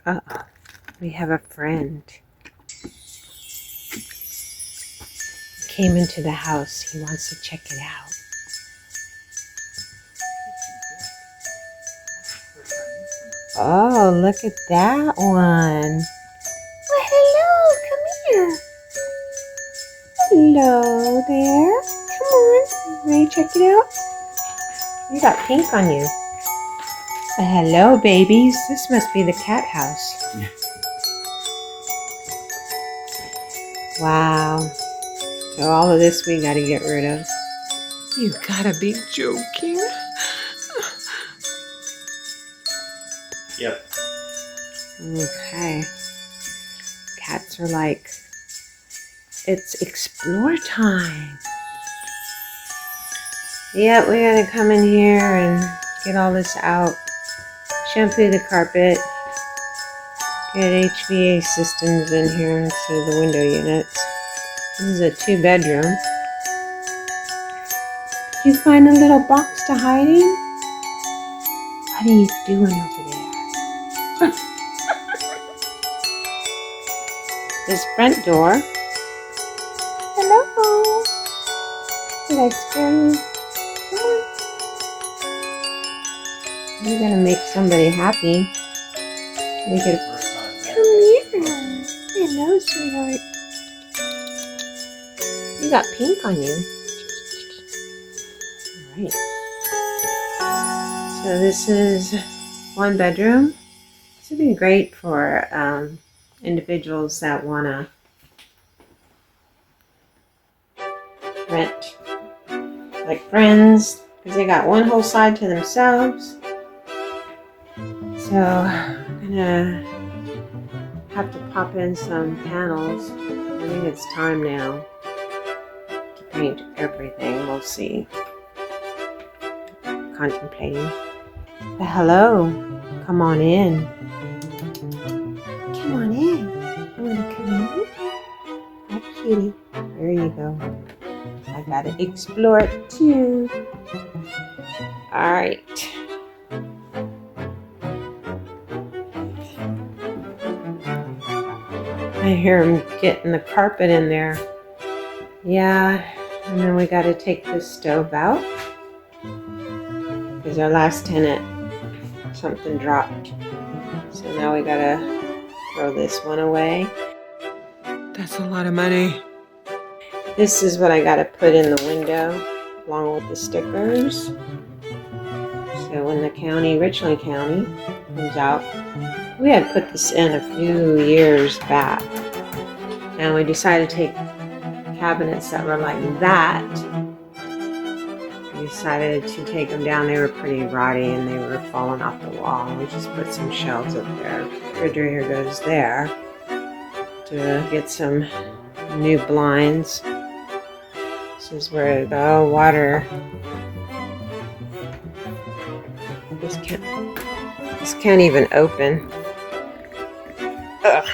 Uh-oh, we have a friend. Came into the house. He wants to check it out. Oh, look at that one. Well, hello. Come here. Hello there. Come on. Ready to check it out? You got pink on you. Hello, babies. This must be the cat house. Yeah. Wow. So all of this we got to get rid of. You gotta be joking. Yep. Okay. Cats are like, it's explore time. Yep, we gotta come in here and get all this out. Shampoo the carpet. Get HVAC systems in here instead of the window units. This is a 2-bedroom. Did you find a little box to hide in? What are you doing over there? This front door. Hello. Did I scare you? Come on. You're gonna make somebody happy. Make it. Come here. Hello, sweetheart. You got pink on you. All right. So this is 1 bedroom. This would be great for individuals that want to rent, like friends, because they got one whole side to themselves. So I'm gonna have to pop in some panels. I think it's time now to paint everything. We'll see. Contemplating. But hello, come on in. Come on in. You want to come in? Hi, kitty. There you go. I gotta explore it too. All right. I hear him getting the carpet in there. Yeah, and then we gotta take this stove out because our last tenant, something dropped. So now we gotta throw this one away. That's a lot of money. This is what I gotta put in the window along with the stickers. So when the county, Richland County, comes out, we had put this in a few years back. And we decided to take cabinets that were like that. We decided to take them down. They were pretty rotty and they were falling off the wall. We just put some shelves up there. Refrigerator goes there to get some new blinds. This is where the water. This can't even open. Ugh.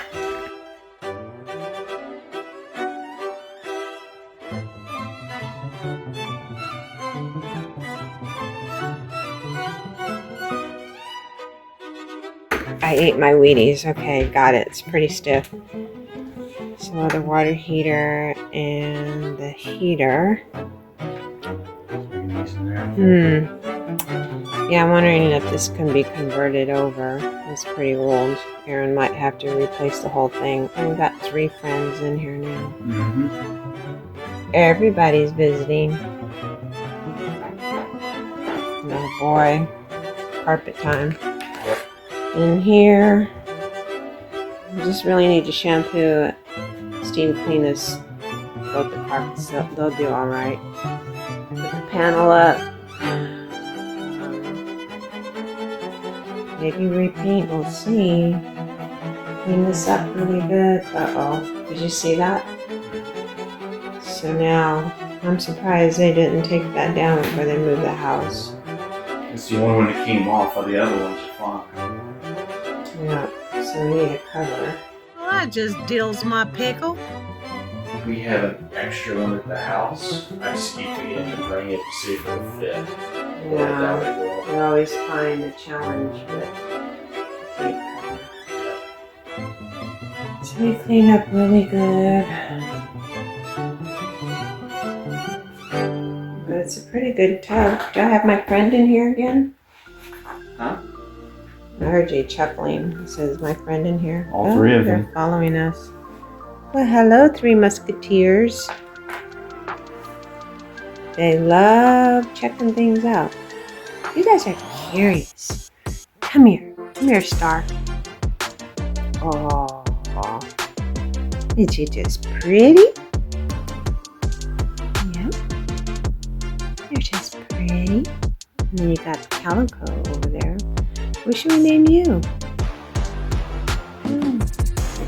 I ate my Wheaties. Okay, got it. It's pretty stiff. So the water heater and the heater. Yeah, I'm wondering if this can be converted over. It's pretty old. Aaron might have to replace the whole thing. And we've got 3 friends in here now. Mm-hmm. Everybody's visiting. Oh boy. Carpet time. In here, I just really need to shampoo, steam clean this, both the carpets. They'll do all right. Put the panel up. Maybe repaint. We'll see. Clean this up really good. Uh-oh. Did you see that? So now, I'm surprised they didn't take that down before they moved the house. It's the only one that came off. All the other ones are fine. Yeah, so we need a cover. Well, that just dills my pickle. We have an extra one at the house. I just keep forgetting to bring it to see if it'll fit. Yeah, we always find a challenge with tape cover. So we clean up really good. But it's a pretty good tub. Do I have my friend in here again? Huh? I heard you chuckling. It says my friend in here. All three of they're them. following us. Well, hello, three musketeers. They love checking things out. You guys are curious. Come here. Come here, Star. Oh, is she just pretty? Yep. You're just pretty. And then you got Calico over there. What should we name you?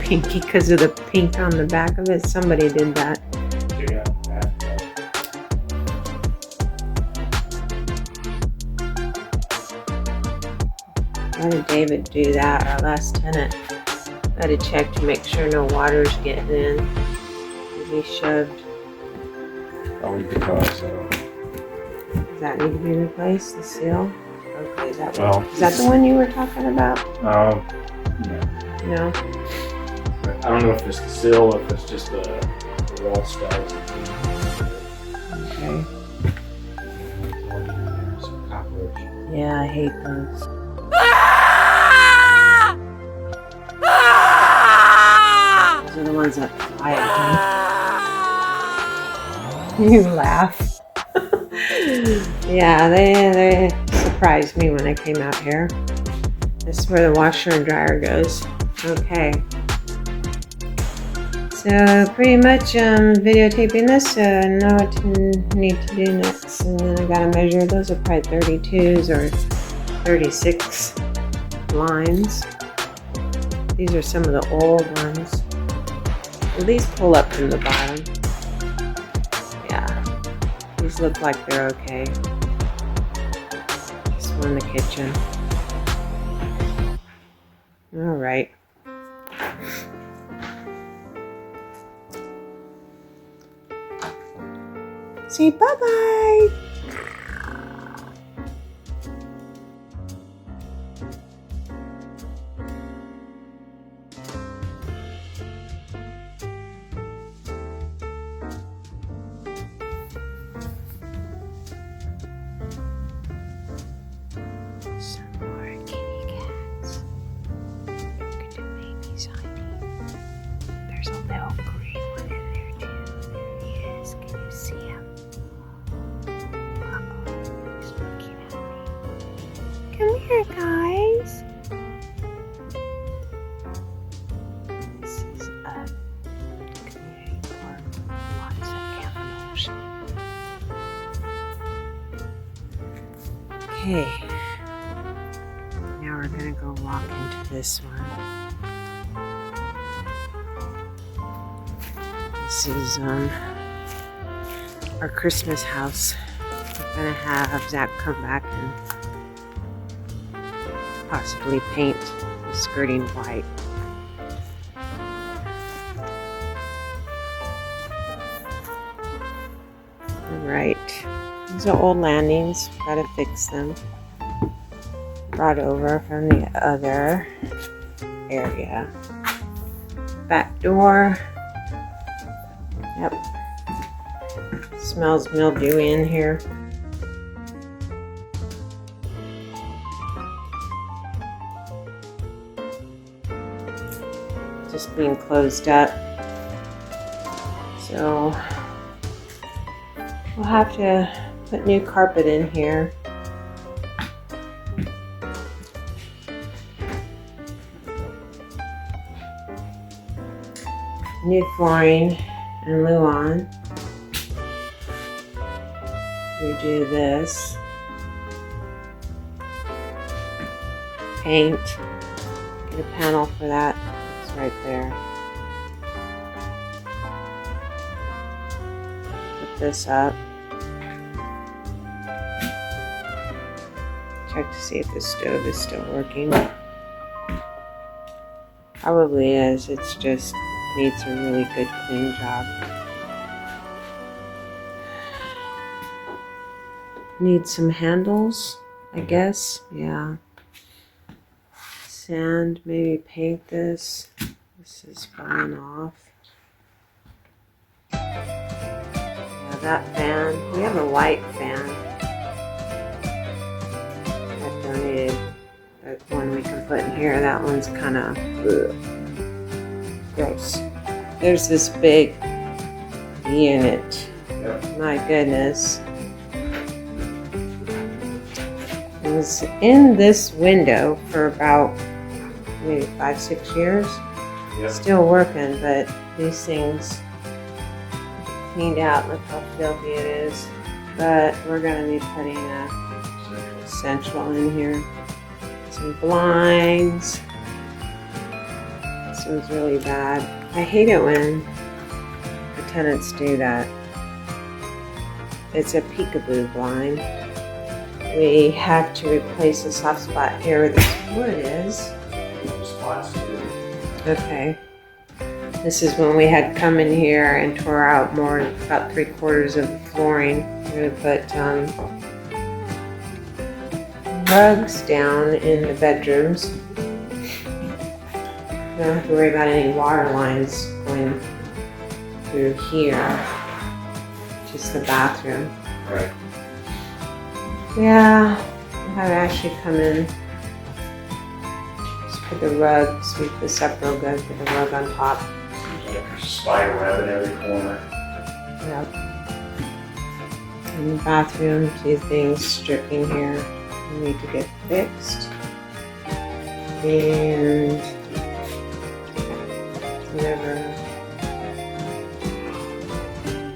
Pinky, because of the pink on the back of it. Somebody did that. Yeah, Why did David do that? Our last tenant. I had to check to make sure no water's getting in. He shoved. Probably because Does that need to be replaced? The seal? Okay, is that well, is that the one you were talking about? no. No. I don't know if it's the sill or if it's just the wall studs. Okay. Some cockroach. Yeah, I hate those. Those are the ones that fly at me. You laugh. Yeah, they surprised me when I came out here. This is where the washer and dryer goes. Okay. So pretty much videotaping this, so I know what to need to do next. And then I gotta measure, those are probably 32s or 36 lines. These are some of the old ones. Well, these pull up from the bottom. Yeah, these look like they're okay. This one in the kitchen. All right. Say bye-bye. Some more kitty cats. Look at the babies hiding. There's a little green one in there too. There he is. Can you see him? He's looking at me. Come here, guys. This is a community park with lots of animals. Okay. Now we're gonna go walk into this one. This is our Christmas house. We're gonna have Zach come back and possibly paint the skirting white. Alright, these are old landings, gotta fix them. Brought over from the other area. Back door. Yep. Smells mildewy in here. Just being closed up. So we'll have to put new carpet in here. New flooring and luan. Redo this. Paint. Get a panel for that. It's right there. Put this up. Check to see if the stove is still working. Probably is. It's just needs a really good clean job. Need some handles, I guess. Yeah. sand, maybe paint this. This is falling off. Yeah, that fan. We have a white fan. I donated that one we can put in here. That one's kind of gross. There's this big unit. Yep. My goodness. It was in this window for about maybe 5-6 years. Yep. Still working, but these things cleaned out. Look how filthy it is. But we're going to be putting a central in here. Some blinds. This one's really bad. I hate it when the tenants do that. It's a peekaboo blind. We have to replace the soft spot here where this wood is. Okay. This is when we had come in here and tore out about 3/4 of the flooring. We're going to put rugs down in the bedrooms. We don't have to worry about any water lines going through here. Just the bathroom. Right. Yeah, I'll have Ashley come in. Just put the rug, sweep this up real good, put the rug on top. Seems like there's a spider web in every corner. Yep. In the bathroom, two things stripping here. Need to get fixed. And whatever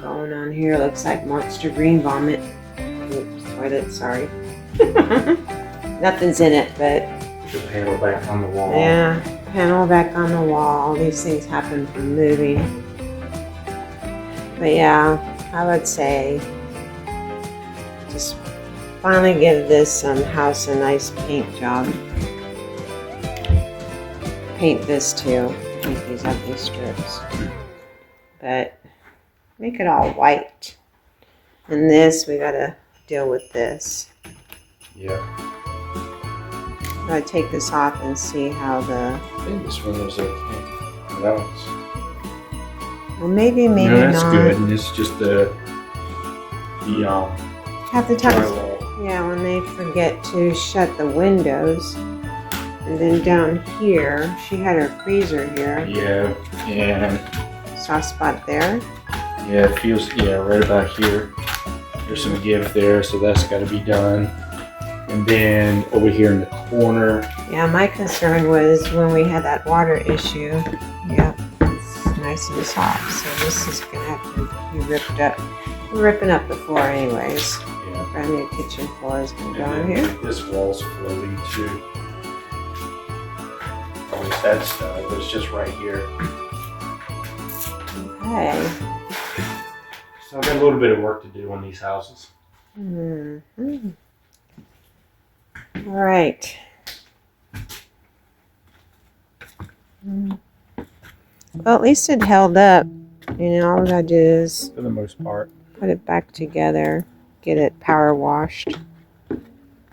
going on here looks like monster green vomit. Oops, toilet, sorry. Nothing's in it, but Put the panel back on the wall. yeah, panel back on the wall. These things happen from moving. But yeah, I would say just finally give this house a nice paint job. Paint this too. Paint these ugly strips. But make it all white. And this, we gotta deal with this. Yeah. Gotta take this off and see how I think this one was okay. That one's. well, maybe No, that's not. good. And it's just the Half the time, drywall. yeah, when they forget to shut the windows. And then down here, she had her freezer here. Yeah, and Soft spot there. yeah, it feels right about here. There's some give there, so that's got to be done. And then over here in the corner, Yeah, my concern was when we had that water issue. Yeah, it's nice and soft. So this is gonna have to be ripped up. We're ripping up the floor anyways. yeah. Brand new kitchen floor is gonna go in And here. then this wall's floating too. At least that's done, but it's just right here. Okay. So I've got a little bit of work to do on these houses. Mm-hmm. All right. Well, at least it held up. You know, all we gotta do is For the most part. put it back together, get it power washed,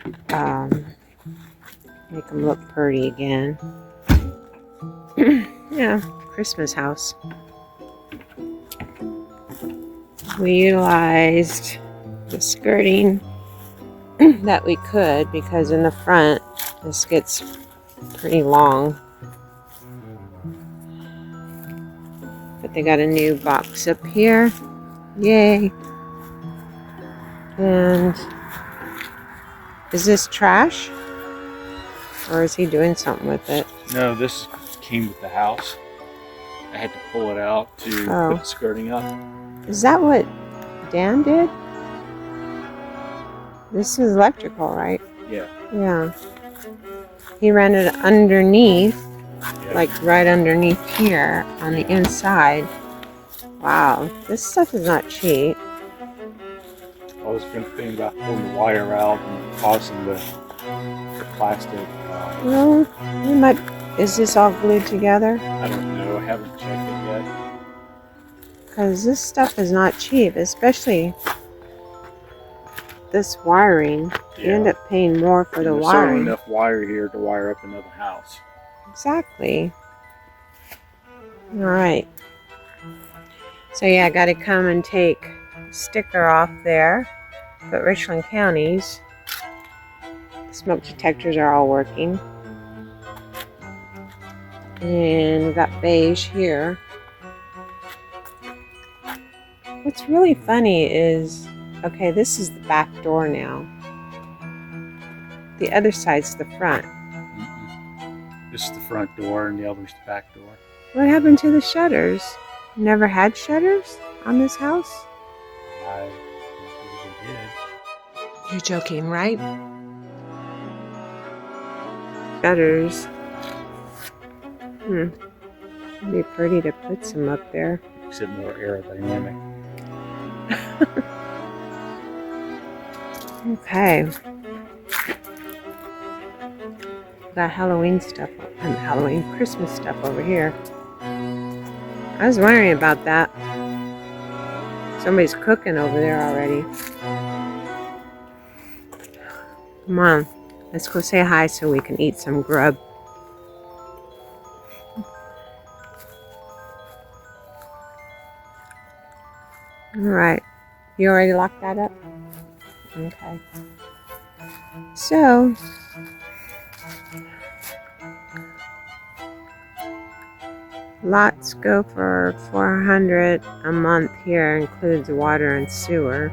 make them look pretty again. Yeah, Christmas house. We utilized the skirting that we could because in the front this gets pretty long. But they got a new box up here. Yay. And is this trash? Or is he doing something with it? No, this came with the house. I had to pull it out to Oh. put the skirting up. Is that what Dan did? This is electrical, right? Yeah. Yeah. He ran it underneath, Yeah. like right underneath here on the inside. Wow, this stuff is not cheap. I was thinking about pulling the wire out and tossing the plastic. Well, we might. Is this all glued together? I don't know. I haven't checked it yet. Because this stuff is not cheap, especially this wiring. You end up paying more for the And there's certainly wiring. enough wire here to wire up another house. Exactly. All right. So yeah, I got to come and take sticker off there. But Richland County's smoke detectors are all working. And we got beige here. What's really funny is, okay, this is the back door now. The other side's the front. This is the front door and the other's the back door. What happened to the shutters? Never had shutters on this house? I don't think they did. You're joking, right? Shutters. It'd be pretty to put some up there. Makes it more aerodynamic. Okay. Got Halloween stuff, Christmas stuff over here. I was wondering about that. Somebody's cooking over there already. Come on, let's go say hi so we can eat some grub. All right, you already locked that up? Okay. So, lots go for $400 a month here, includes water and sewer.